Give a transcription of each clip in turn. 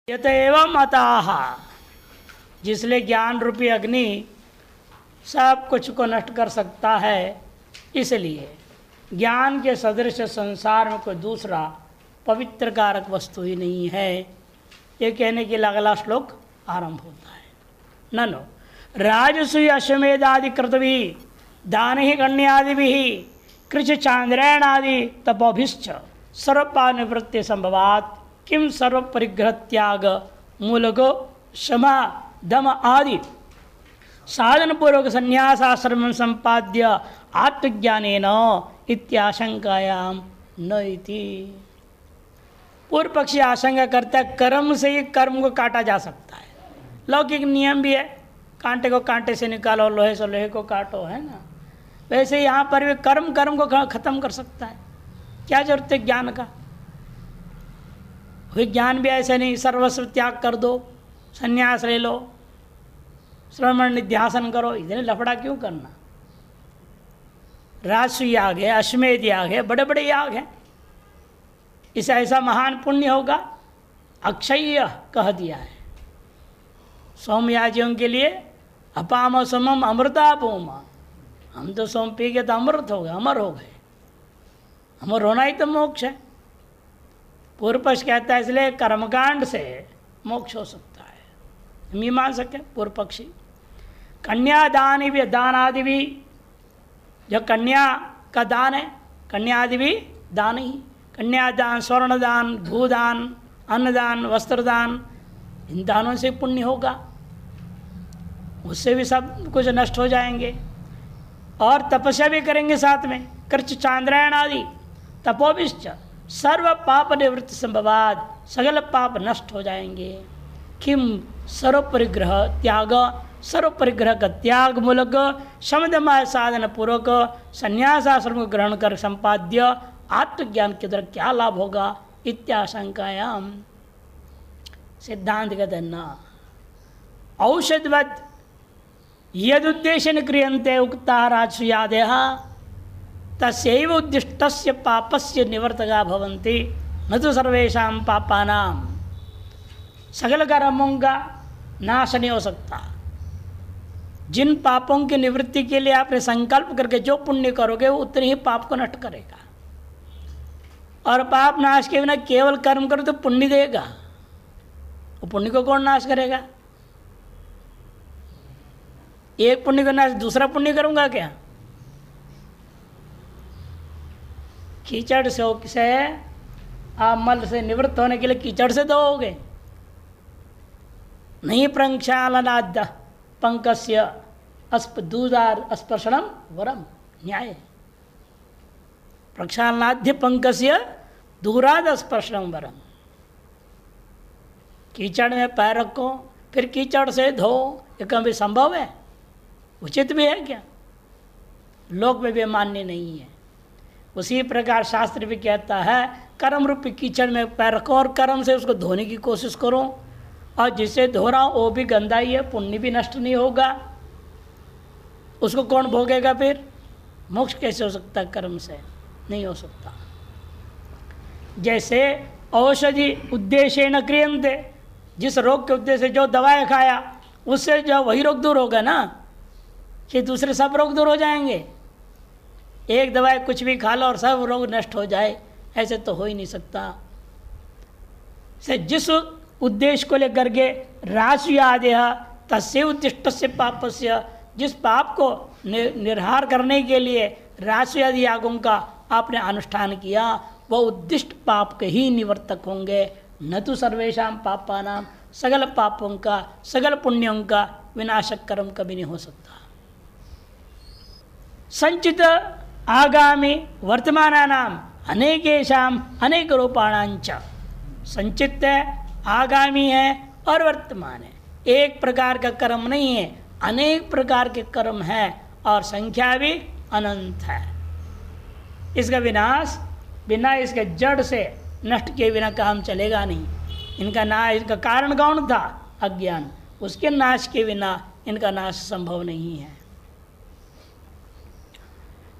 यत एवं अताह, जिसलिए ज्ञान रूपी अग्नि सब कुछ को नष्ट कर सकता है, इसलिए ज्ञान के सदृश संसार में कोई दूसरा पवित्र कारक वस्तु ही नहीं है। ये कहने के लिए अगला श्लोक आरंभ होता है। ननो राजसूय अश्वमेधादि कृतभि दान ही गण्यादि भी कृच चांद्रायणादि तपोभिश्च सर्वपाप निवृत्ति संभवात किम सर्व परिग्रह त्याग मूलको क्षमा दम आदि साधन पूर्वक संन्यासाश्रम संपाद्य आत्मज्ञानेन इत्याशंकायाम न इति। पूर्व पक्षी आशंका करता है कर्म से ही कर्म को काटा जा सकता है। लौकिक नियम भी है, कांटे को कांटे से निकालो, लोहे से लोहे को काटो, है ना। वैसे यहाँ पर भी कर्म कर्म को खत्म कर सकता है। क्या जरूरत है ज्ञान का? विज्ञान भी ऐसे नहीं, सर्वस्व त्याग कर दो, संन्यास ले लो, श्रवण निध्यासन करो, इतने लफड़ा क्यों करना? राजसूय याग है, अश्वमेध याग है, बड़े बड़े याग हैं। इसे ऐसा महान पुण्य होगा, अक्षय कह दिया है। सोमयाजियों के लिए अपाम सोमम अमृतापोमा, हम तो सोम पी के तो अमृत हो गए, अमर हो गए। अमर होना ही तो मोक्ष है। पूर्व पक्ष कहता है इसलिए कर्मकांड से मोक्ष हो सकता है, मीमांसक है पूर्व पक्षी। कन्यादान भी, दान आदि भी, जो कन्या का दान है, कन्या आदि भी दान ही। कन्यादान, स्वर्णदान, भूदान, अन्नदान, वस्त्रदान, इन दानों से पुण्य होगा, उससे भी सब कुछ नष्ट हो जाएंगे। और तपस्या भी करेंगे साथ में, कृच चांद्रायण आदि तपोभिश्च सर्व पाप निवृत्ति संभवाद, सगल पाप नष्ट हो जाएंगे। किम सर्व परिग्रह त्याग, सर्व परिग्रह का त्याग मूलक शमदमय साधन पूर्वक संन्यासाश्रम को ग्रहण कर संपाद्य आत्मज्ञान के द्वारा क्या लाभ होगा? इत्याशंकायाम। सिद्धांत कहते न औषधवत् यद उद्देश्य क्रियन्ते उक्ता राजसूयादयः तस्यैव उद्दिष्टस्य पापस्य निवर्तका भवन्ति न तो सर्वेषां पापानां। सगल कर्मों का नाश नहीं हो सकता। जिन पापों की निवृत्ति के लिए आपने संकल्प करके जो पुण्य करोगे वो उतने ही पाप को नष्ट करेगा। और पाप नाश के बिना केवल कर्म करो तो पुण्य देगा, वो पुण्य को कौन नाश करेगा? एक पुण्य को नाश दूसरा पुण्य करूंगा क्या? कीचड़ से आप मल से निवृत्त होने के लिए कीचड़ से धोओगे नहीं। प्रक्षालनाद्य पंकस्य दूधार स्पर्शनम वरम न्याय। प्रक्षालनाद्य पंकस्य दूराद स्पर्शनम वरम। कीचड़ में पैर रखो फिर कीचड़ से धो, ये कभी संभव है? उचित भी है क्या? लोक में भी मान्य नहीं है। उसी प्रकार शास्त्र भी कहता है कर्म रूपी कीचड़ में पैर रखो और कर्म से उसको धोने की कोशिश करो, और जिससे धो रहा हो वो भी गंदा ही है, पुण्य भी नष्ट नहीं होगा। उसको कौन भोगेगा फिर? मोक्ष कैसे हो सकता है? कर्म से नहीं हो सकता। जैसे औषधि उद्देश्य न क्रियन्ते, जिस रोग के उद्देश्य से जो दवाएं खाया उससे जो वही रोग दूर होगा ना, कि दूसरे सब रोग दूर हो जाएंगे। एक दवाई कुछ भी खा लो और सब रोग नष्ट हो जाए, ऐसे तो हो ही नहीं सकता। से जिस उद्देश्य को लेकर के राजसूयादयः तस्य उद्दिष्टस्य पापस्य, जिस पाप को निर्हार करने के लिए राजसूयादि यागों का आपने अनुष्ठान किया, वह उद्दिष्ट पाप के ही निवर्तक होंगे, न तो सर्वेषां पापानां, सगल पापों का, सगल पुण्यों का विनाशक कर्म कभी नहीं हो सकता। संचित आगामी वर्तमानानाम अनेकेशाम अनेक रूपाणांच। संचित है, आगामी है और वर्तमान है। एक प्रकार का कर्म नहीं है, अनेक प्रकार के कर्म है और संख्या भी अनंत है। इसका विनाश बिना इसके जड़ से नष्ट किए बिना काम चलेगा नहीं। इनका नाश, इनका कारण कौन था? अज्ञान। उसके नाश के बिना इनका नाश संभव नहीं है।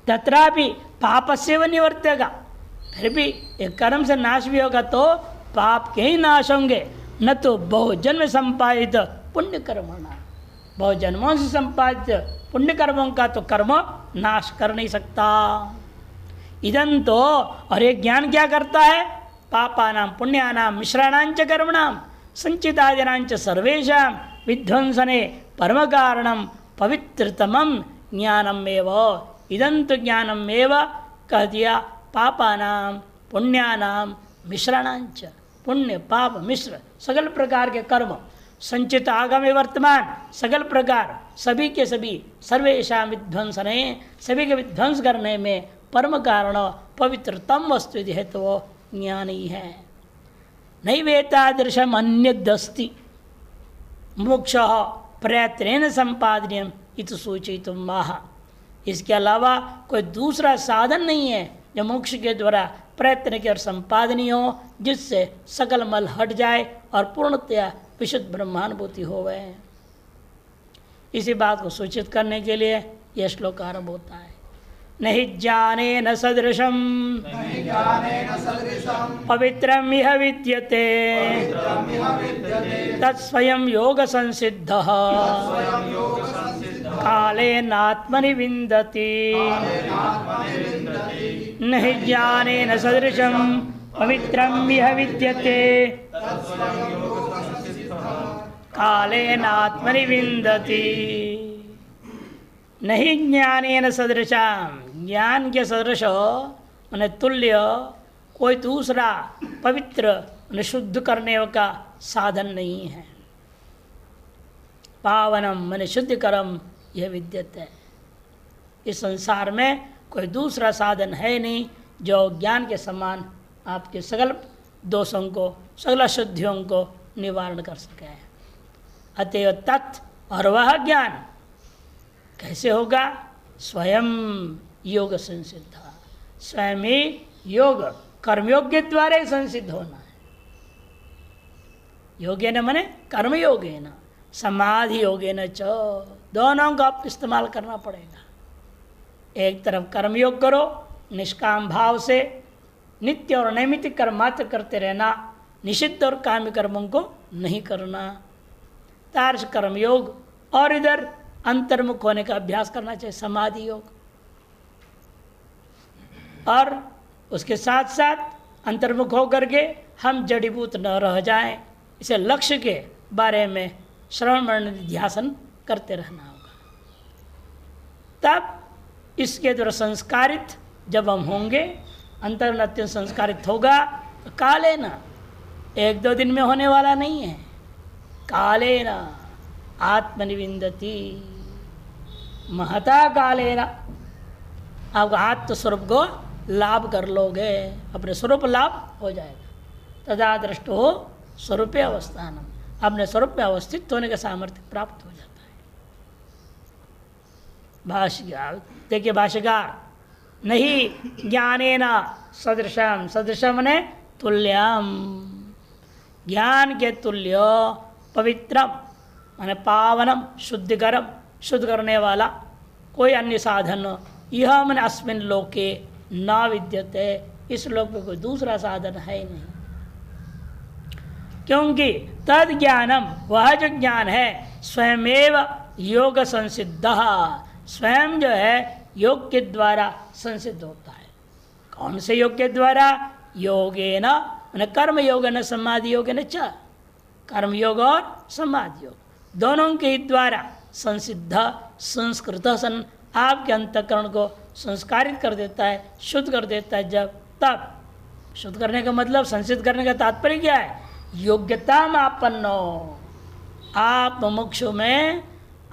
तत्रापि पापस्य व निवर्तेगा, फिर भी एक कर्म से नाश भी होगा तो पाप के ही नाश होंगे। न तो बहुजन्म संपादित पुण्य कर्मणा, बहुजन्मों से संपादित पुण्य कर्मों का तो कर्म नाश कर नहीं सकता। इदं तो, और ये ज्ञान क्या करता है? पापानां पुण्यानां मिश्राणांच कर्मणां संचितादिनांच सर्वेषां विध्वंसने परम कारणं पवित्रतमं ज्ञानमेव। इदं तो ज्ञानमेव कह दिया, पापानां पुण्यानां मिश्राणांच, पुण्य पाप मिश्र सगल प्रकार के कर्म, संचित आगामी वर्तमान सगल प्रकार सभी के सभी, सर्वेषां विध्वंसने, सभी के विध्वंस करने में परम कारण पवित्रतम वस्तु है तो वो ज्ञान ही है। नैवेतादृशम अन्यदस्ति मोक्षः प्रयत्नेन संपादनीयम् इति सूचयितुं वाह। इसके अलावा कोई दूसरा साधन नहीं है जो मोक्ष के द्वारा प्रयत्न के और संपादनीय हो, जिससे सकल मल हट जाए और पूर्णतया विशुद्ध ब्रह्मानुभूति हो गए। इसी बात को सूचित करने के लिए यह श्लोक आरंभ होता है। नहि ज्ञानेन सदृशं पवित्रम् इह विद्यते तत्स्वयं योग संसिद्धः कालेनात्मनि विन्दति। नहि ज्ञानेन सदृशं पवित्रम् इह विद्यते कालेनात्मनि विन्दति। नहीं ज्ञानेन सदृशम, ज्ञान के सदृश मैंने तुल्य कोई दूसरा पवित्र मैंने शुद्ध करने का साधन नहीं है। पावनम मैंने शुद्ध कर्म यह विद्यते है। इस संसार में कोई दूसरा साधन है नहीं जो ज्ञान के समान आपके सकल दोषों को, सकल अशुद्धियों को निवारण कर सके। अतएव तत्, और वह ज्ञान कैसे होगा? स्वयं योग संसिद्ध, स्वयं ही योग कर्मयोग के द्वारा ही संसिद्ध होना है। योगेन मने कर्म योगेन, समाधि योगेन च, दोनों का आप इस्तेमाल करना पड़ेगा। एक तरफ कर्मयोग करो निष्काम भाव से, नित्य और नैमित्तिक कर्म मात्र करते रहना, निषिद्ध और काम्य कर्मों को नहीं करना, तार्श कर्मयोग, और इधर अंतर्मुख होने का अभ्यास करना चाहिए, समाधि योग। और उसके साथ साथ अंतर्मुख होकर के हम जड़ीभूत न रह जाएं, इसे लक्ष्य के बारे में श्रवण मनन ध्यान करते रहना होगा। तब इसके द्वारा संस्कारित जब हम होंगे, अंतर्मन अत्यंत संस्कारित होगा, तो काले न, एक दो दिन में होने वाला नहीं है। काले न आत्मनिविंदति, महता कालेन आप आत्म स्वरूप को लाभ कर लोगे, अपने स्वरूप लाभ हो जाएगा। तदा दृष्टो हो स्वरूपे अवस्थानम, अपने स्वरूप में अवस्थित होने का सामर्थ्य प्राप्त हो जाता है। भाष्यकार देखिए, भाष्यकार नहीं ज्ञानेन सदृशम, सदृशम ने तुल्यम, ज्ञान के तुल्य, पवित्रम माने पावनम, शुद्धिकरम, शुद्ध करने वाला कोई अन्य साधन यह मन अस्मिन लोके न विद्यते, इस लोक में कोई दूसरा साधन है नहीं। क्योंकि तद ज्ञानम, वह जो ज्ञान है स्वयमेव योग संसिद्ध, स्वयं जो है योग के द्वारा संसिद्ध होता है। कौन से योग के द्वारा? योगेन न कर्म योग न समाधि योग न च, कर्म योग और समाधि योग दोनों के द्वारा संसिद्ध, संस्कृत सन, आपके अंतःकरण को संस्कारित कर देता है, शुद्ध कर देता है। जब तब शुद्ध करने का मतलब, संसिद्ध करने का तात्पर्य क्या है? योग्यता में आपन्नो, आप मुमुक्षु में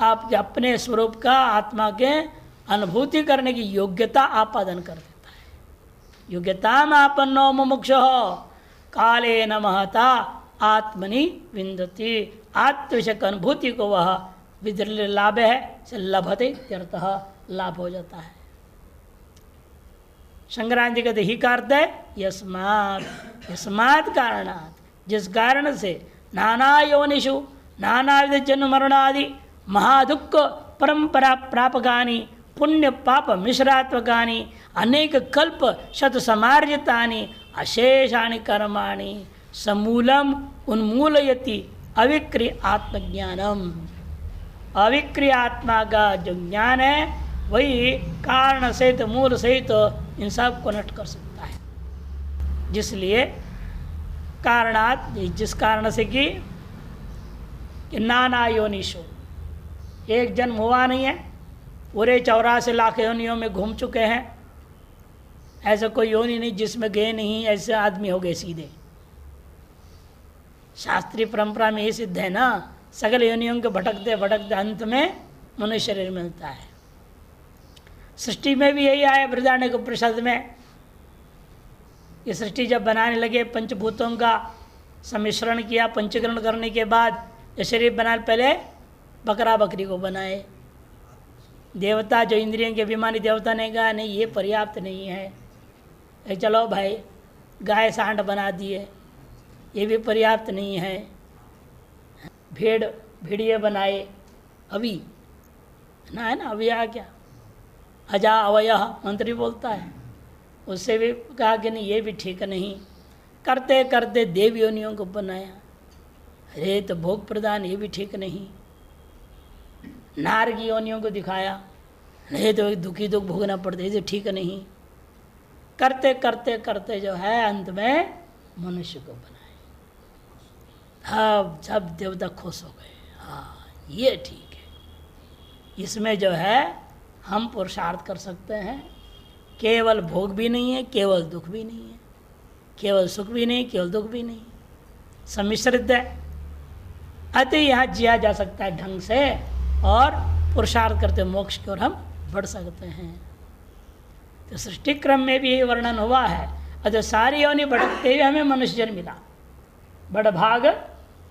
आपके अपने स्वरूप का, आत्मा के अनुभूति करने की योग्यता आपादन कर देता है। योग्यता में आपन्नो मुमुक्षु काले न महता आत्मनि विंदति, आत्मविषयक अनुभूति को वह विद्रल लाभ है से लभते त्यर्थः, लाभ हो जाता है। शंकराचार्य कहते ही का अर्थ है यस्मात्, यस्मात् कारणात्, जिस कारण से नाना योनिषु नानाविध जन्म मरणादि महादुख परंपरा प्रापकानि पुण्य पाप मिश्रात्मकानि अनेक कल्प शत समार्जितानि अशेषानि कर्माणि समूलम उन्मूलयति अविक्रिय आत्मज्ञानम। अविक्रिय आत्मा का जो ज्ञान है वही कारण सहित मूल सहित इन सब को नष्ट कर सकता है। जिसलिए कारणात, जिस कारण से कि नाना योनिषु, एक जन्म हुआ नहीं है, पूरे 84 लाख योनियों में घूम चुके हैं। ऐसा कोई योनि नहीं जिसमें गए नहीं, ऐसे आदमी हो गए सीधे। शास्त्रीय परंपरा में ये सिद्ध है ना, सगल योनियों के भटकते भटकते अंत में मनुष्य शरीर मिलता है। सृष्टि में भी यही आया बृहदारण्यक उपनिषद में। ये सृष्टि जब बनाने लगे, पंचभूतों का सम्मिश्रण किया, पंचीकरण करने के बाद ये शरीर बनाने, पहले बकरा बकरी को बनाए। देवता जो इंद्रियों के अभिमानी देवता ने कहा नहीं ये पर्याप्त नहीं है, चलो भाई गाय सांड बना दिए, ये भी पर्याप्त नहीं है। भेड़िए बनाए, अभी ना है ना, अभी आ क्या अजा अवयः मंत्री बोलता है, उससे भी कहा कि नहीं ये भी ठीक नहीं। करते करते देव योनियों को बनाया, अरे तो भोग प्रदान ये भी ठीक नहीं। नार की योनियों को दिखाया, नहीं तो दुखी दुख भोगना पड़ता, ये ठीक नहीं। करते करते करते जो है अंत में मनुष्य को बनाए। अब सब देवता खुश हो गए, हाँ ये ठीक है, इसमें जो है हम पुरुषार्थ कर सकते हैं। केवल भोग भी नहीं है, केवल दुख भी नहीं है, केवल सुख भी नहीं, केवल दुख भी नहीं, सम्मिश्रित है। अतः यहाँ जिया जा सकता है ढंग से, और पुरुषार्थ करते मोक्ष की ओर हम बढ़ सकते हैं। तो सृष्टि क्रम में भी यही वर्णन हुआ है। अतः सारी योनि भटकते हुए हमें मनुष्य जन्म मिला, बड़ भाग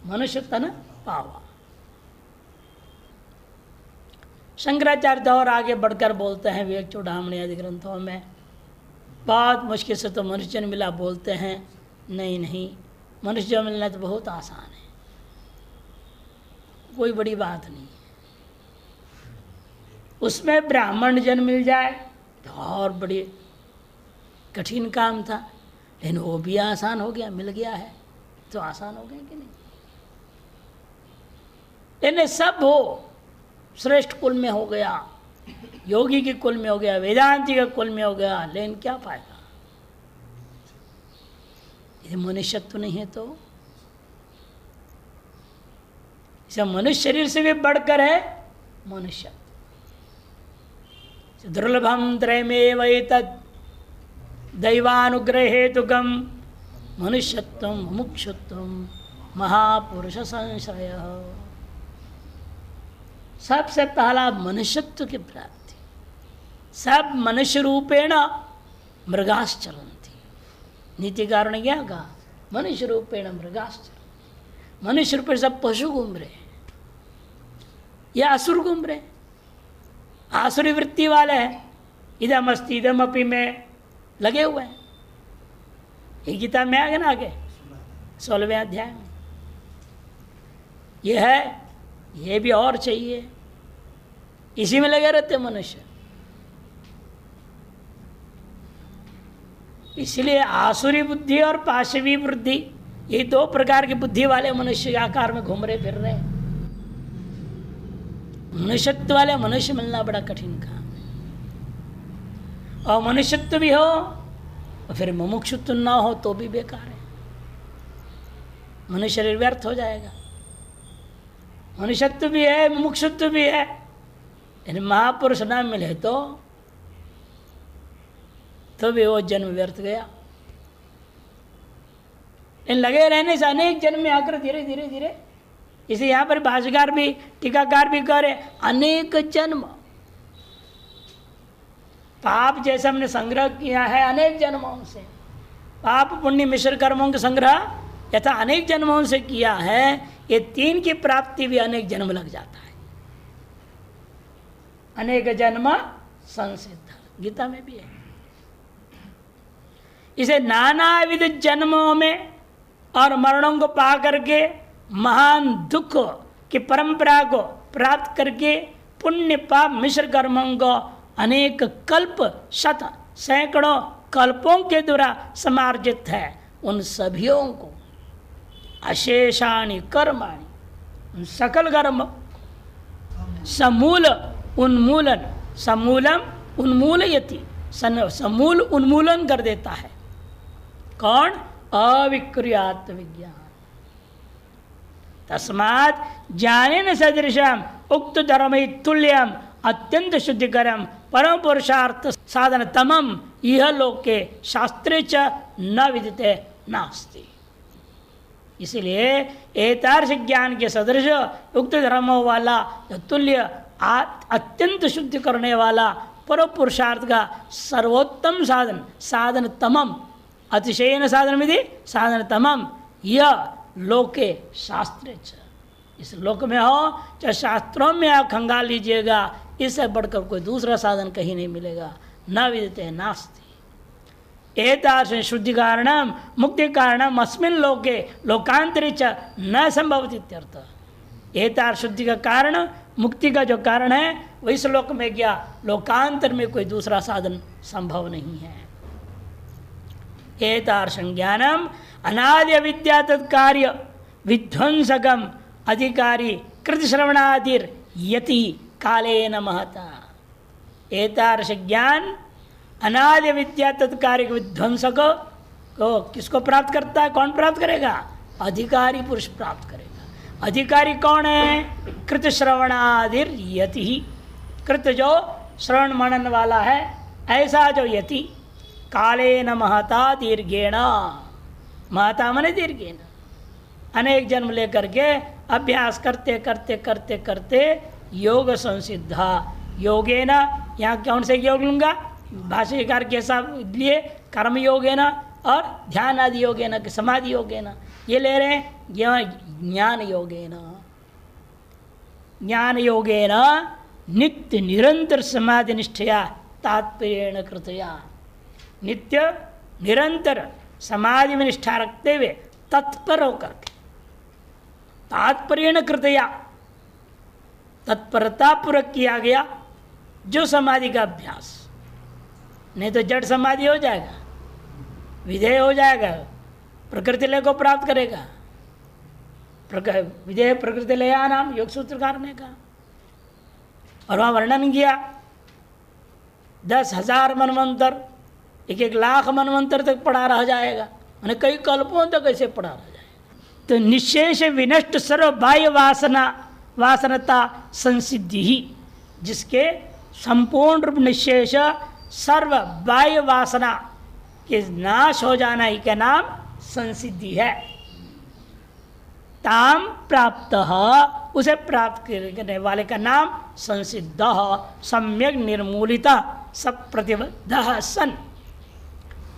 मनुष्य तन पावा। शंकराचार्य तो और आगे बढ़कर बोलते हैं विवेक चूड़ामणि आदि ग्रंथों में, बहुत मुश्किल से तो मनुष्य जन्म मिला बोलते हैं। नहीं नहीं, मनुष्य जन्म मिलना तो बहुत आसान है, कोई बड़ी बात नहीं है। उसमें ब्राह्मण जन्म मिल जाए तो और बड़ी कठिन काम था, लेकिन वो भी आसान हो गया, मिल गया है तो आसान हो गया कि नहीं। लेकिन सब हो, श्रेष्ठ कुल में हो गया, योगी के कुल में हो गया, वेदांती के कुल में हो गया, लेकिन क्या फायदा, यदि मनुष्यत्व नहीं है तो। इसे मनुष्य शरीर से भी बढ़कर है मनुष्यत्व। दुर्लभम त्रयमेव एतत् दैवानुग्रह हेतुकम मनुष्यत्व मुमुक्षुत्व महापुरुष संश्रय। सबसे पहला मनुष्यत्व की प्राप्ति। सब मनुष्य रूपेण मृगाश्चरन्ति, नीतिकार ने क्या कहा, मनुष्य रूपेण मृगाश्चरन्ति। मनुष्य रूपेण सब पशु घूम रहे हैं या असुर घूम रहे हैं, आसुरी वृत्ति वाले हैं, इदम अस्ति इदम अपि में लगे हुए हैं। ये गीता में आगे ना, आगे 16वें अध्याय में ये है, ये भी और चाहिए, इसी में लगे रहते मनुष्य। इसलिए आसुरी बुद्धि और पाशवी बुद्धि, ये दो प्रकार की बुद्धि वाले मनुष्य आकार में घूम रहे फिर रहे हैं। मनुष्यत्व वाले मनुष्य मिलना बड़ा कठिन काम है, और मनुष्यत्व भी हो और फिर मुमुक्षुत्व ना हो तो भी बेकार है, मनुष्य शरीर व्यर्थ हो जाएगा। मनुष्यत्व भी है, मुमुक्षुत्व भी है, लेकिन महापुरुष ना मिले तो भी वो जन्म व्यर्थ गया। इन लगे रहने से अनेक जन्म में आकर धीरे धीरे धीरे, इसे यहाँ पर भाष्यकार भी टीकाकार भी कह रहे, अनेक जन्म पाप जैसे हमने संग्रह किया है अनेक जन्मों से, पाप पुण्य मिश्र कर्मों के संग्रह यथा अनेक जन्मों से किया है, ये तीन की प्राप्ति भी अनेक जन्म लग जाता है। अनेक जन्म संसिद्ध, गीता में भी है। इसे नानाविध जन्मों में और मरणों को पा करके महान दुख की परंपरा को प्राप्त करके पुण्य पाप मिश्र कर्मों को अनेक कल्प शत सैकड़ों कल्पों के द्वारा समार्जित है, उन सभियों को अशेषाणि कर्माणि, सकल कर्म समूल उन्मूलन, समूलम उन्मूलयति, समूल उन्मूलन कर देता है। कौन? अविक्रियात्म विज्ञान। तस्मात् ज्ञानेन सदृशम उक्त धर्म तुल्यम अत्यंत शुद्धिकरम परम पुरुषार्थ साधन तमम यह लोके शास्त्रे च न विदिते नास्ति। इसलिए एतार्श ज्ञान के सदृश उक्त धर्मों वाला तुल्य अत्यंत शुद्धि करने वाला परम पुरुषार्थ का सर्वोत्तम साधन, साधन तमम, अतिशयन साधन विधि साधन तमम, यह लोके शास्त्रे च, इस लोक में हो चाहे शास्त्रों में आप खंगाल लीजिएगा, इससे बढ़कर कोई दूसरा साधन कहीं नहीं मिलेगा। न विदिते नास्ति। एतादृश शुद्धि कारणम मुक्ति कारणम अस्मिन् लोके लोकांतरे च न संभवति इत्यर्थ। एतादृश शुद्धि का कारण, मुक्ति का जो कारण है वह इस लोक में गया, लोकांतर में कोई दूसरा साधन संभव नहीं है। एतादृश ज्ञानम अनादि विद्या तत्कार्य विध्वंसकम अधिकारी कृत श्रवणादिर यति कालेन महता। एतादृश ज्ञान अनादि विद्या तत्कार्य विध्वंसक को किसको प्राप्त करता है? कौन प्राप्त करेगा? अधिकारी पुरुष प्राप्त करेगा। अधिकारी कौन है? कृत श्रवणादिर यति, कृत जो श्रवण मनन वाला है, ऐसा जो यति कालेन महता दीर्घेण, महता मने दीर्घेण, अनेक जन्म लेकर के अभ्यास करते करते करते करते योग संसिद्धा, योगेन, यहाँ कौन से योग लूँगा? भाष्यकार के साथ लिए कर्म योगेन और ध्यान आदि योगेन, समाधि योगेन, ये ले रहे हैं ज्ञान योगेन। ज्ञान योगेन नित्य निरंतर समाधि निष्ठया तात्पर्येण कृतया, नित्य निरंतर समाधि में निष्ठा रखते हुए तत्पर होकर के, तात्पर्येण कृतया, तत्परता पूर्वक किया गया जो समाधि का अभ्यास। नहीं तो जड़ समाधि हो जाएगा, विधेय हो जाएगा, प्रकृति लय को प्राप्त करेगा। विधेय प्रकृति लया नाम योग सूत्रकार ने कहा, और वहाँ वर्णन किया 10,000 मनवंतर, 1-1 लाख मनवंतर तक पड़ा रह जाएगा, मैंने कई कल्पों तक ऐसे पड़ा रह जाएगा। तो निशेष विनष्ट सर्व बाह्य वासनता संसिद्धि ही, जिसके संपूर्ण रूप निशेष सर्व बाह्य वासना के नाश हो जाना ही का नाम संसिद्धि है। ताम प्राप्त, उसे प्राप्त करने वाले का नाम संसिद्ध, सम्यक निर्मूलित सब प्रतिबद्ध सन,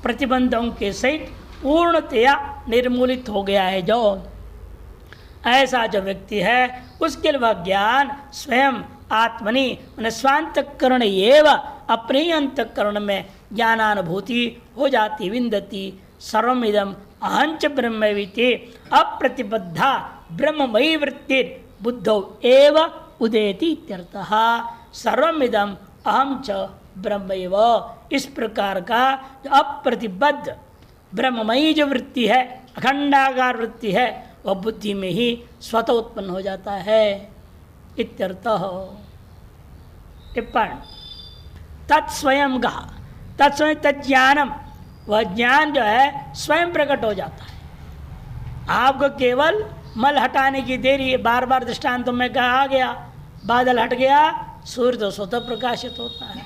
प्रतिबंधों के सहित पूर्णतया निर्मूलित हो गया है जो, ऐसा जो व्यक्ति है उसके लिए वह ज्ञान स्वयं आत्मनि मैंने स्वांतकरण एवं अपने ही अंतकरण में ज्ञानानुभूति हो जाती, विंदती सर्वमिदम अहंच ब्रह्मविति अप्रतिबद्धा ब्रह्ममयी वृत्ति बुद्धौ एव उदेति इत्यर्थः। सर्वमिदम अहम च ब्रह्मैव, इस प्रकार का जो अप्रतिबद्ध ब्रह्ममयी जो वृत्ति है, अखंडाकार वृत्ति है, वह बुद्धि में ही स्वतः उत्पन्न हो जाता है इत्यर्थः। टिप्पण तत्स्वयं का, तत्स्वयं तज्ज्ञानम, वह ज्ञान जो है स्वयं प्रकट हो जाता है। आपको केवल मल हटाने की देरी है। बार बार दृष्टांतों में कहा गया, बादल हट गया, सूर्य तो स्वतः प्रकाशित होता है।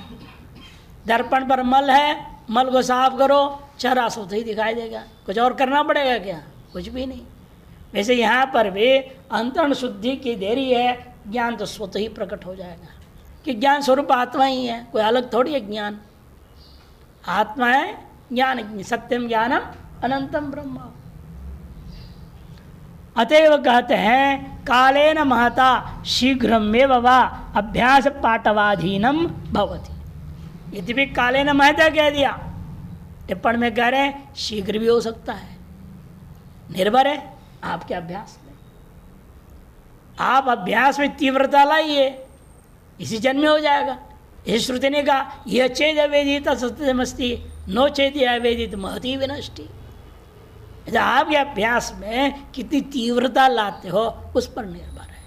दर्पण पर मल है, मल को साफ करो, चेहरा स्वतः ही दिखाई देगा। कुछ और करना पड़ेगा क्या? कुछ भी नहीं। वैसे यहाँ पर भी अंतरण शुद्धि की देरी है, ज्ञान तो स्वतः ही प्रकट हो जाएगा कि ज्ञान स्वरूप आत्मा ही है, कोई अलग थोड़ी है। ज्ञान आत्मा है, ज्ञान सत्यम ज्ञानम अनंतम ब्रह्म। अतएव कहते हैं कालेन महता शीघ्रमेव वा अभ्यास पाठवाधीनम भवति। यद्यपि कालेन महता कह दिया, टिप्पण में कह रहे हैं शीघ्र भी हो सकता है, निर्भर है आपके अभ्यास में। आप अभ्यास में तीव्रता लाइए, इसी जन्म में हो जाएगा। इस श्रुति ने कहा यह चेद अवेदित सत्यमस्ति, नो चेद अवेदित महती विनष्टि। आपके अभ्यास में कितनी तीव्रता लाते हो उस पर निर्भर है।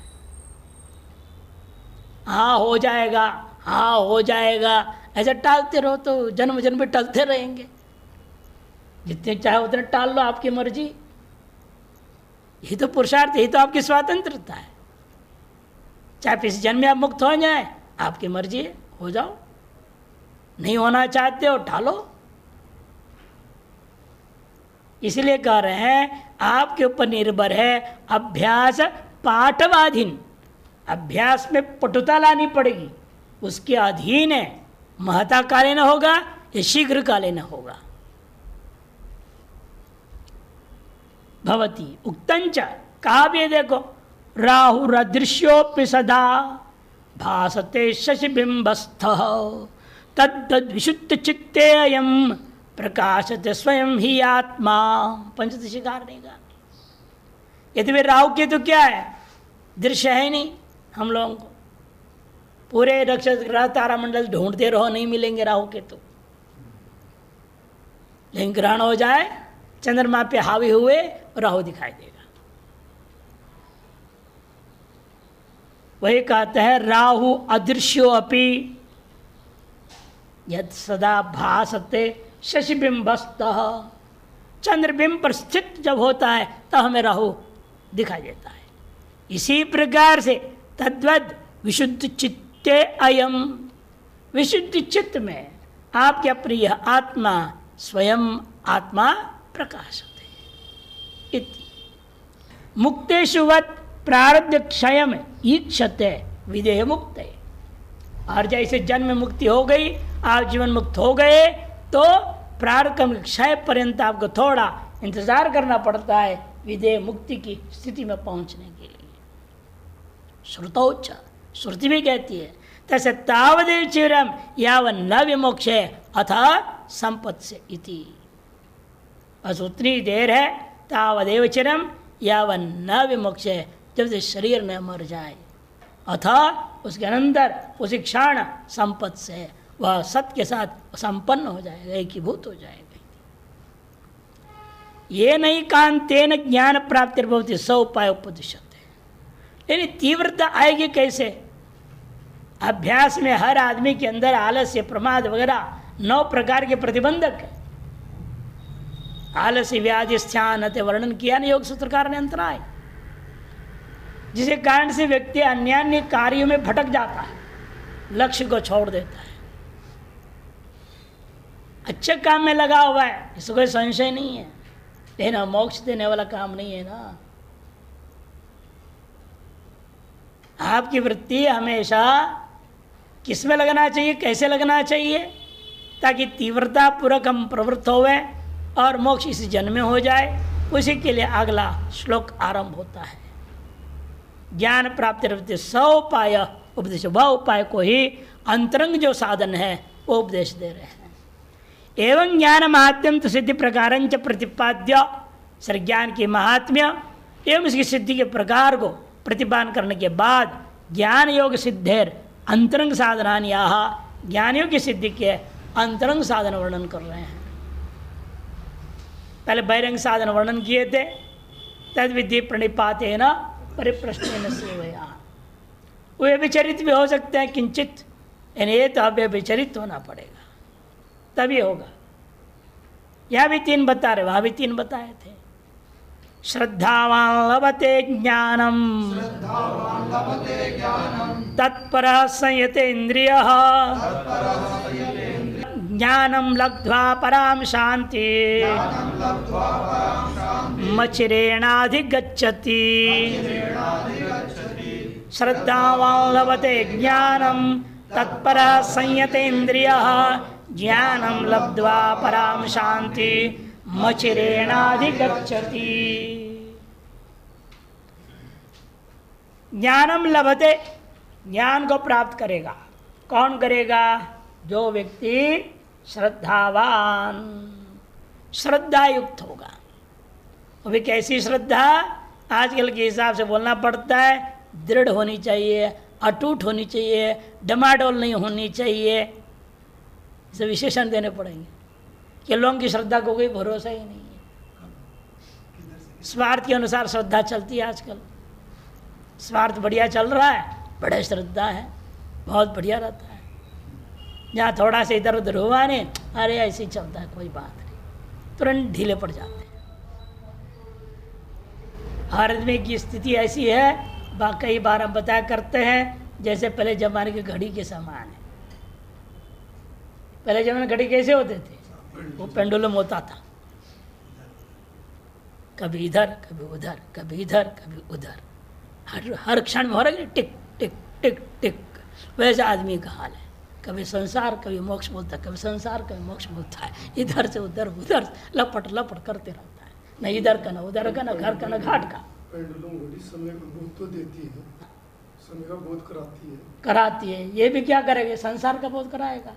हाँ हो जाएगा, हाँ हो जाएगा, ऐसा टालते रहो तो जन्म जन्म में टलते रहेंगे। जितने चाहे उतने टाल लो, आपकी मर्जी। यही तो पुरुषार्थ, यही तो आपकी स्वतंत्रता है। चाहे इस जन्म में आप मुक्त हो जाए, आपकी मर्जी है, हो जाओ। नहीं होना चाहते हो, टालो। इसलिए कह रहे हैं आपके ऊपर निर्भर है। अभ्यास पाठवाधीन, अभ्यास में पटुता लानी पड़ेगी, उसके अधीन है। महता कालीन होगा या शीघ्र कालीन होगा। भवती उक्तंच, कहा भी है देखो, राहुरदृश्योपि सदा भासते शशिबिंबस्थ तद्द विशुद्ध चित्ते अयम प्रकाशते स्वयं ही आत्मा। पंचदशिकार ने कहा यदि वे राहु केतु क्या है, दृश्य है नहीं हम लोगों को। पूरे नक्षत्र ग्रह तारामंडल ढूंढते रहो, नहीं मिलेंगे राहु केतु। लेकिन ग्रहण हो जाए, चंद्रमा पे हावी हुए, राहु दिखाई देगा। वही कहते हैं राहु अदृश्यो अपि यद सदा भासते शशिबिंबस्तः। चंद्रबिंब पर स्थित जब होता है तब हमें राहु दिखाई देता है। इसी प्रकार से तद्वद विशुद्ध चित्ते अयम, विशुद्ध चित्त में आपके प्रिय आत्मा स्वयं आत्मा प्रकाशते। मुक्तेषुवत् प्रारब्ध क्षय में ईक्षते विदेह मुक्त। और जैसे जन्म मुक्ति हो गई, आप जीवन मुक्त हो गए, तो प्रारब्ध क्षय पर्यंत आपको थोड़ा इंतजार करना पड़ता है विदेह मुक्ति की स्थिति में पहुंचने के लिए। श्रुतोच्च, श्रुति भी कहती है तैसे तावदेव चिरम यावन न विमोक्षे अथ संपत्स्य इति। बस उतनी देर है, तावदेव चिरम यावन न विमोक्षे, जब से शरीर न मर जाए, अथा उसके अंदर उसी क्षण संपत्ति से वह सत्य के साथ संपन्न हो जाएगा, एकीभूत हो जाएगा। ये नहीं कांतेन ज्ञान प्राप्ति भवति स उपाय उपदिश्यते। लेकिन तीव्रता आएगी कैसे? अभ्यास में हर आदमी के अंदर आलस्य, प्रमाद वगैरह 9 प्रकार के प्रतिबंधक है। आलस्य, व्याधि, स्थान वर्णन किया नहीं योग सूत्रकार ने अंतराय, जिसके कारण से व्यक्ति अन्यान्य कार्यों में भटक जाता है, लक्ष्य को छोड़ देता है। अच्छे काम में लगा हुआ है, इसको कोई संशय नहीं है, लेकिन मोक्ष देने वाला काम नहीं है ना। आपकी वृत्ति हमेशा किस में लगना चाहिए, कैसे लगना चाहिए, ताकि तीव्रता पूर्वक हम प्रवृत्त होवे और मोक्ष इस जन्म में हो जाए। उसी के लिए अगला श्लोक आरंभ होता है। ज्ञान प्राप्ति रवति स उपाय उपदेश, वह उपाय को ही अंतरंग जो साधन है वो उपदेश दे रहे हैं। एवं ज्ञान महात्म्यम तो सिद्धि प्रकार प्रतिपाद्य, सर ज्ञान की महात्म्य एवं इसकी सिद्धि के प्रकार को प्रतिपादन करने के बाद ज्ञान योग सिद्धेर अंतरंग साधनानि, यहाँ ज्ञानियों की सिद्धि के अंतरंग साधन वर्णन कर रहे हैं। पहले बहिरंग साधन वर्णन किए थे, तद विधि प्रणिपाते न परिप्रश्न सेवया। वे विचरित भी हो सकते हैं किंचित, यानी तो अब विचरित होना पड़ेगा तभी होगा। यह भी 3 बता रहे, वहां भी 3 बताए थे। श्रद्धावान लभते ज्ञानम तत्परः संयतेन्द्रियः ज्ञानम लब्ध्वा पराम शांति मचिरेणाधिगच्छति। श्रद्धावान लभते ज्ञानम तत्परः संयतेन्द्रियः ज्ञानम लब्ध्वा पराम शांति मचिरेणाधिगच्छति। ज्ञानम लभते, ज्ञान को प्राप्त करेगा। कौन करेगा? जो व्यक्ति श्रद्धावान, श्रद्धा युक्त होगा। वो भी कैसी श्रद्धा? आजकल के हिसाब से बोलना पड़ता है, दृढ़ होनी चाहिए, अटूट होनी चाहिए, डमाडोल नहीं होनी चाहिए। इसे विशेषण देने पड़ेंगे कि लोगों की श्रद्धा को कोई भरोसा ही नहीं है। स्वार्थ के अनुसार श्रद्धा चलती है आजकल। स्वार्थ बढ़िया चल रहा है, बड़े श्रद्धा है, बहुत बढ़िया रहता है। जहाँ थोड़ा सा इधर उधर हुआ नहीं, अरे ऐसे ही चलता है, कोई बात नहीं, तुरंत ढीले पड़ जाते हैं। भारत में की स्थिति ऐसी है, कई बार हम बताया करते हैं, जैसे पहले जमाने की घड़ी के समान है। पहले जमाने घड़ी कैसे होते थे? वो पेंडुलम होता था, कभी इधर कभी उधर, कभी इधर कभी उधर, हर क्षण में हो रहा है, टिक टिक टिक टिक। वैसे आदमी का हाल है, कभी संसार कभी मोक्ष बोलता है, कभी संसार कभी मोक्ष बोलता है, इधर से उधर, उधर लपट लपट करते रहता है, न इधर का न उधर का, न घर का न घाट का। पेंडुलम घड़ी समय का बोध तो देती है, समय का बोध कराती है। ये भी क्या करेगा? संसार का बोध कराएगा,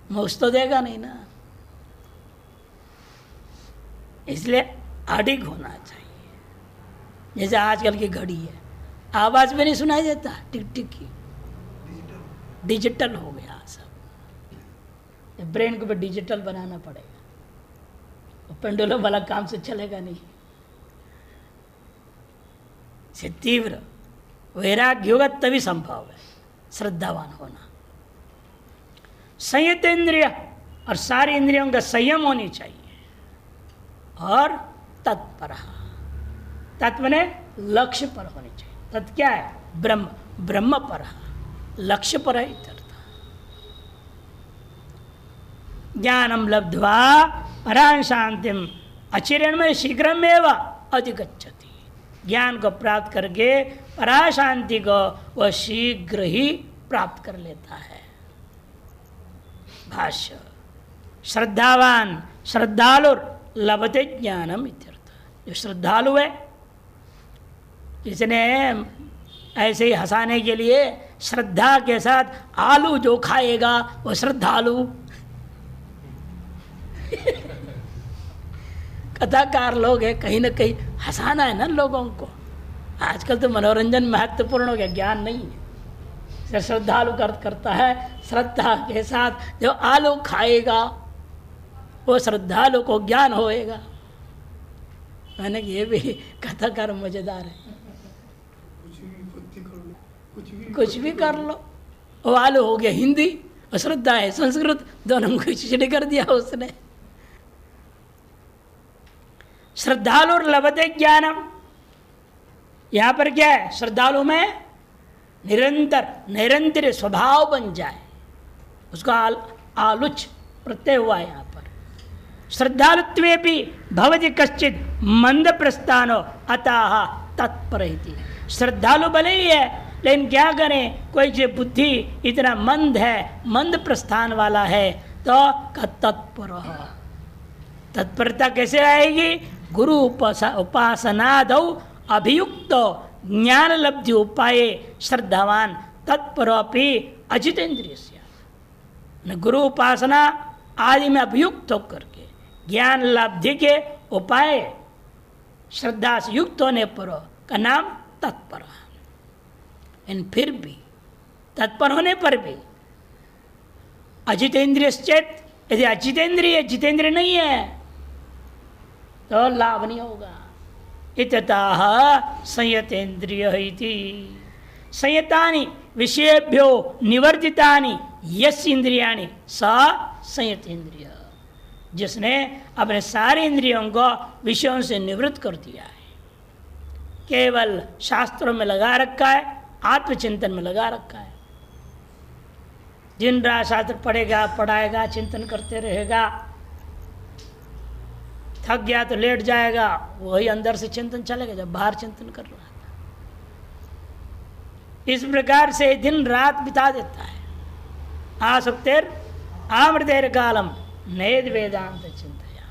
मोक्ष तो देगा नहीं ना। इसलिए अडिग होना चाहिए। जैसे आजकल की घड़ी है, आवाज में नहीं सुनाई देता, टिक टिक की, डिजिटल हो गया सब। ब्रेन को भी डिजिटल बनाना पड़ेगा, पेंडुलम वाला काम से चलेगा नहीं। से तीव्र वैराग्य होगा तभी संभव है श्रद्धावान होना। संयत इंद्रिय, और सारी इंद्रियों का संयम होनी चाहिए। और तत्पर, तत्व ने लक्ष्य पर होनी चाहिए। तत् क्या है? ब्रह्म, ब्रह्म पर, लक्ष्य पर है इत्यर्थ। ज्ञानम लब्ध्वा परां शांतिम अचिरेण में शीघ्रमेव अधिगच्छति। ज्ञान को प्राप्त करके परा शांति को वह शीघ्र ही प्राप्त कर लेता है। भाष्य, श्रद्धावान श्रद्धालु लभते ज्ञानम इत्यर्थ। जो श्रद्धालु है, जिसने ऐसे ही हंसाने के लिए श्रद्धा के साथ आलू जो खाएगा वो श्रद्धालु। कथाकार लोग है, कहीं ना कहीं हंसाना है ना लोगों को। आजकल तो मनोरंजन महत्वपूर्ण हो गया, ज्ञान नहीं है। श्रद्धालु करता है, श्रद्धा के साथ जो आलू खाएगा वो श्रद्धालु को ज्ञान होएगा। मैंने ये भी कथाकार मजेदार है। कुछ भी कर लो, वो आलू हो गया हिंदी और श्रद्धा है संस्कृत, दोनों को खिचड़ी कर दिया उसने। श्रद्धालु लभते ज्ञानम, यहां पर क्या है? श्रद्धालु में निरंतर स्वभाव बन जाए, उसका आलुच प्रत्यय हुआ है। यहाँ पर श्रद्धालुत्वेपि भवति कश्चित मंद प्रस्थानो अतः तत्पर। श्रद्धालु भले ही है, लेकिन क्या करें, कोई जो बुद्धि इतना मंद है, मंद प्रस्थान वाला है, तो तत्पर। तत्परता कैसे आएगी? गुरु उपासनादौ अभियुक्त ज्ञान लब्धि उपाय श्रद्धावान तत्परोपि अजितेंद्रिय। गुरु उपासना आदि में अभियुक्त होकर के ज्ञान लब्धि के उपाय श्रद्धा से युक्त होने पर का नाम तत्पर। फिर भी तत्पर होने पर भी अजितेंद्रिय चेत, यदि अजितेंद्रिय जितेंद्रिय नहीं है तो लाभ नहीं होगा। इत्यतः संयतेन्द्रिय इति। संयतानि विषयेभ्यो निवर्जितानि यस्य इंद्रियाणि स संयतेन्द्रिय। जिसने अपने सारे इंद्रियों को विषयों से निवृत्त कर दिया है, केवल शास्त्रों में लगा रखा है, आत्मचिंतन में लगा रखा है। दिन रात शास्त्र पढ़ेगा, पढ़ाएगा, चिंतन करते रहेगा, थक गया तो लेट जाएगा, वही अंदर से चिंतन चलेगा जब बाहर चिंतन कर रहा था। इस प्रकार से दिन रात बिता देता है। आसक्तेर आमृतेर कालम नेद वेदांत चिंतया।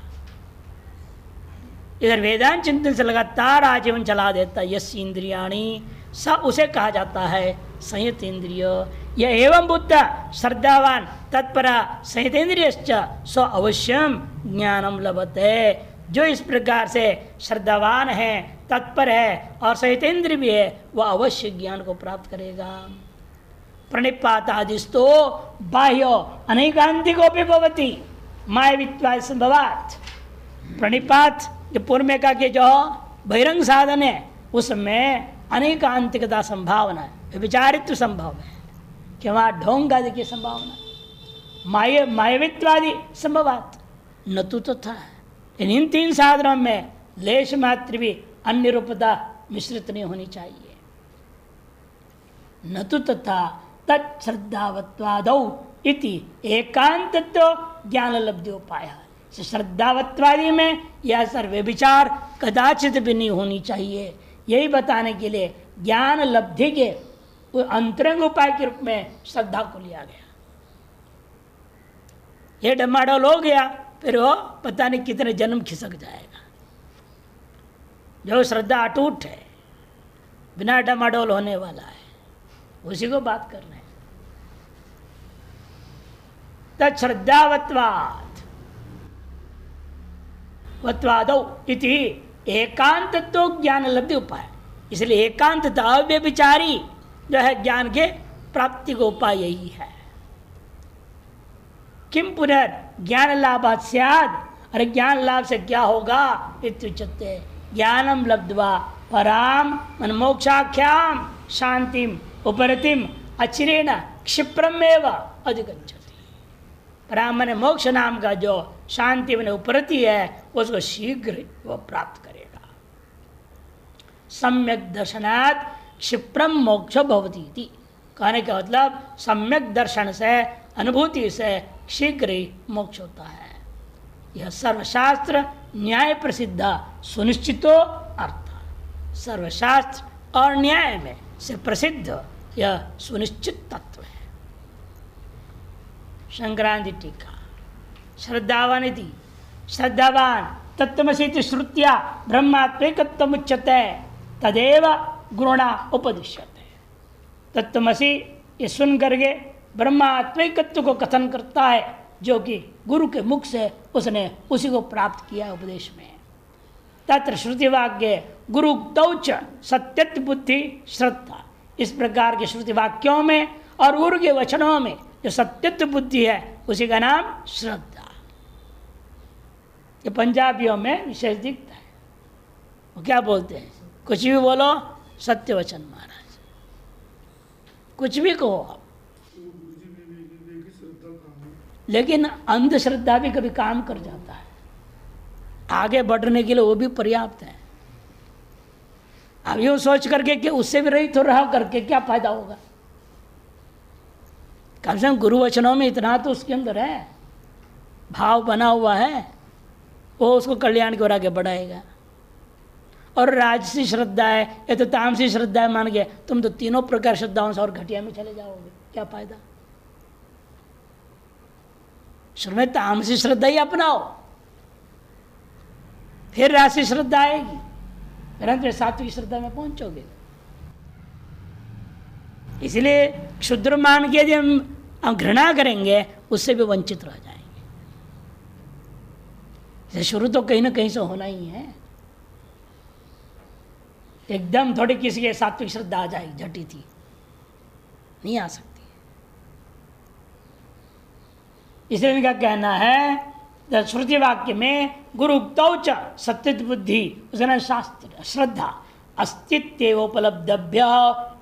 इधर वेदांत चिंतन से लगातार आजीवन चला देता है। यस्य इंद्रियाणि स, उसे कहा जाता है संयत इंद्रिय। यह एवं बुद्ध श्रद्धावान तत्परा संयतेन्द्रियश्च सो अवश्यम ज्ञानम लभते। जो इस प्रकार से श्रद्धावान है, तत्पर है और संयतेन्द्रिय भी है, वह अवश्य ज्ञान को प्राप्त करेगा। प्रणिपातादिस्तो बाह्यो अनैकांतिकोपि भवति मायवित्वा संभवात्। प्रणिपात जो पूर्व में कहा कि जो बहिरंग साधन है उसमें अनेकांतिकता संभावना है, विचारित्व संभव है कि वहाँ ढोंग आदि की संभावना, मायवित्वादि संभवात न तो तथा। इन तीन साधनों में लेश मात्र भी अन्य रूपता मिश्रित नहीं होनी चाहिए। न तो तथा तत्श्रद्धावत्वादौ इति एकांतत्व ज्ञान लब्धोपाय। श्रद्धावत्वादि में यह सर्वे विचार कदाचित भी नहीं होनी चाहिए। यही बताने के लिए ज्ञान लब्धि के अंतरंग उपाय के रूप में श्रद्धा को लिया गया। ये डमाडोल हो गया, फिर वो पता नहीं कितने जन्म खिसक जाएगा। जो श्रद्धा अटूट है, बिना डमाडोल होने वाला है, उसी को बात कर रहे हैं। तत्श्रद्धावत्वात् वत्वादौ इति एकांतत्व ज्ञान लब्धि उपाय। इसलिए एकांतता अव्यभिचारी जो है ज्ञान के प्राप्ति का उपाय यही है। किम पुनर्ज्ञान लाभात् स्यात्, अरे ज्ञान लाभ से क्या होगा इत्युच्यते। ज्ञानम लब्ध्वा पराम मन मोक्षाख्याम शांतिम उपरतिम अचिरेण क्षिप्रमेव अधिगच्छति। पराम मन मोक्ष नाम का जो शांति मन उपरति है उसको शीघ्र वह प्राप्त करेगा। सम्यक दर्शनात् क्षिप्रम मोक्ष भवति इति। कहने का मतलब सम्यक दर्शन से, अनुभूति से शीघ्र ही मोक्ष होता है। यह सर्वशास्त्र न्याय प्रसिद्ध सुनिश्चितो अर्थ। सर्वशास्त्र और न्याय में से प्रसिद्ध यह सुनिश्चित तत्व है। संक्रांति टीका। श्रद्धावान इति श्रद्धावान तत्त्वमसीति श्रुत्या ब्रह्मात्मैकत्वमुच्यते तदेव गुरुणा उपदिश्यते। तत्त्वमसी ये सुन करके ब्रह्मात्मैकत्व को कथन करता है, जो कि गुरु के मुख से उसने उसी को प्राप्त किया उपदेश में। तत्र श्रुति वाक्य गुरु उक्तौच सत्यत्व बुद्धि श्रद्धा। इस प्रकार के श्रुति वाक्यों में और गुरु के वचनों में जो सत्यत्व बुद्धि है उसी का नाम श्रद्धा। ये पंजाबियों में विशेष दिखता है। वो क्या बोलते हैं, कुछ भी बोलो सत्य वचन महाराज, कुछ भी कहो आप। लेकिन अंधश्रद्धा भी कभी काम कर जाता है। आगे बढ़ने के लिए वो भी पर्याप्त है। अब यूँ सोच करके कि उससे भी रहित हो रहा करके क्या फायदा होगा। कम से कम गुरु वचनों में इतना तो उसके अंदर है, भाव बना हुआ है, वो उसको कल्याण की ओर आगे बढ़ाएगा। और राजसी श्रद्धा है या तो तामसी श्रद्धा है मान गया, तुम तो तीनों प्रकार श्रद्धाओं से और घटिया में चले जाओगे, क्या फायदा। शुरू में तामसी श्रद्धा ही अपनाओ, फिर राशि श्रद्धा आएगी, फिर सात्विक श्रद्धा में पहुंचोगे। इसलिए क्षुद्र मान के यदि हम घृणा करेंगे उससे भी वंचित रह जाएंगे। शुरू तो कहीं ना कहीं से होना ही है। एकदम थोड़ी किसी के सात्विक श्रद्धा आ जाएगी, झटी थी, नहीं आ सकती। इसलिए इनका कहना है श्रुति वाक्य में गुरु उक्तौच सत्य बुद्धि उसका शास्त्र श्रद्धा अस्तित्वोपलब्धभ्य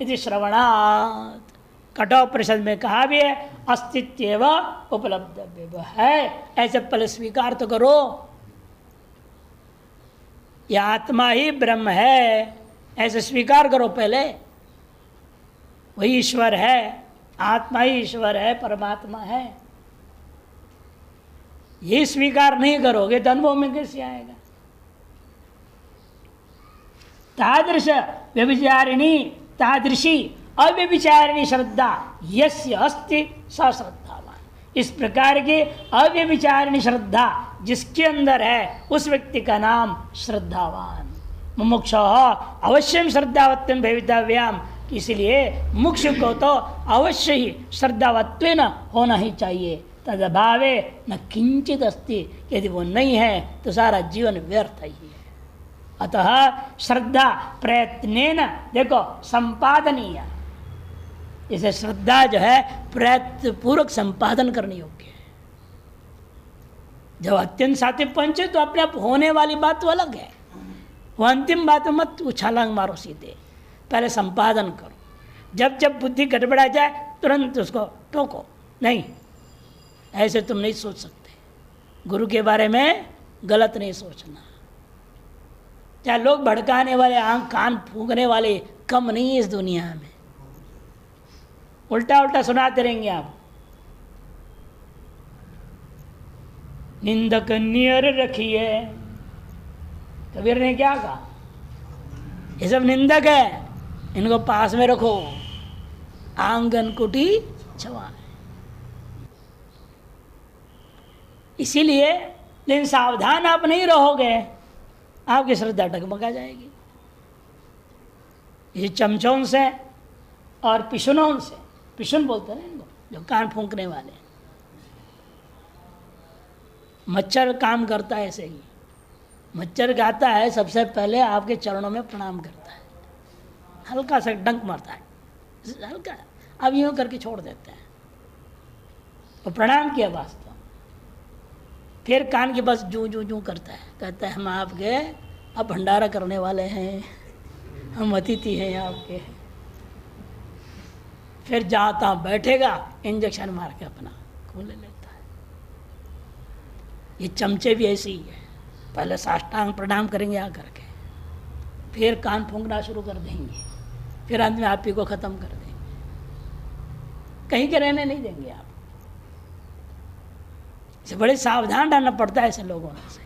इति श्रवणात्। कठोर परिषद में कहा भी है अस्तित्व उपलब्धव्य है, ऐसे पहले स्वीकार तो करो। यह आत्मा ही ब्रह्म है, ऐसे स्वीकार करो पहले। वही ईश्वर है, आत्मा ही ईश्वर है, परमात्मा है। ये स्वीकार नहीं करोगे तो अनुभव में कैसे आएगा। तादृश व्यभिचारिणी तादृशी अव्यभिचारिणी श्रद्धा यस्य अस्ति स श्रद्धावान। इस प्रकार की अव्यभिचारिणी श्रद्धा जिसके अंदर है उस व्यक्ति का नाम श्रद्धावान। मुमुक्ष अवश्यम श्रद्धावत्वं भवितव्यम। इसलिए मुक्ष को तो अवश्य ही श्रद्धावत्वेन होना ही चाहिए। तदभावे न किंचित अस्ति। यदि वो नहीं है तो सारा जीवन व्यर्थ ही है। अतः श्रद्धा प्रयत्नेन देखो संपादनीय। इसे श्रद्धा जो है प्रयत्न पूर्वक संपादन करने योग्य है। जब अत्यंत सात्विक पहुंचे तो अपने आप होने वाली बात तो अलग है, वो अंतिम बात मत उछालांग मारो सीधे, पहले संपादन करो। जब जब बुद्धि गड़बड़ा जाए तुरंत उसको टोको, नहीं ऐसे तुम नहीं सोच सकते, गुरु के बारे में गलत नहीं सोचना। चाहे लोग भड़काने वाले, आंख कान फूंकने वाले कम नहीं है इस दुनिया में, उल्टा उल्टा सुनाते रहेंगे आप। निंदक नियर रखिए, कबीर ने क्या कहा, ये सब निंदक है, इनको पास में रखो, आंगन कुटी छवा। इसीलिए लेकिन सावधान आप नहीं रहोगे, आपकी श्रद्धा डगमगा जाएगी। ये चमचों से और पिशुनों से, पिशुन बोलते हैं इनको, जो कान फूंकने वाले, मच्छर काम करता है ऐसे ही। मच्छर गाता है सबसे पहले आपके चरणों में प्रणाम करता है, हल्का सा डंक मारता है, हल्का, अब यूँ करके छोड़ देते हैं, तो प्रणाम किया वास्तव। फिर कान के बस जू जू जू करता है, कहता है हम आपके अब भंडारा करने वाले हैं, हम अतिथि हैं आपके। फिर जाता बैठेगा, इंजेक्शन मार के अपना खून ले लेता है। ये चमचे भी ऐसे ही है, पहले साष्टांग प्रणाम करेंगे आकर के, फिर कान फूंकना शुरू कर देंगे, फिर अंत में आप ही को ख़त्म कर देंगे, कहीं के रहने नहीं देंगे आप। इसे बड़े सावधान रहना पड़ता है ऐसे लोगों से।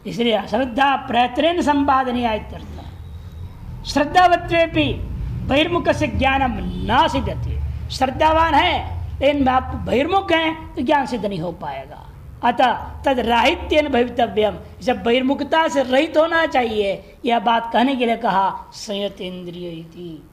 इसलिए अश्रद्धा प्रयत्न संपादनीय इत्यर्थ। श्रद्धावत्वेपि बहिर्मुख से ज्ञानम न सिद्धते। श्रद्धावान है लेकिन आप बहिर्मुख हैं तो ज्ञान सिद्ध नहीं हो पाएगा। अतः तद राहित्येन भवितव्यम, जब बहिर्मुखता से रहित होना चाहिए, यह बात कहने के लिए कहा संयत इंद्रिय इति।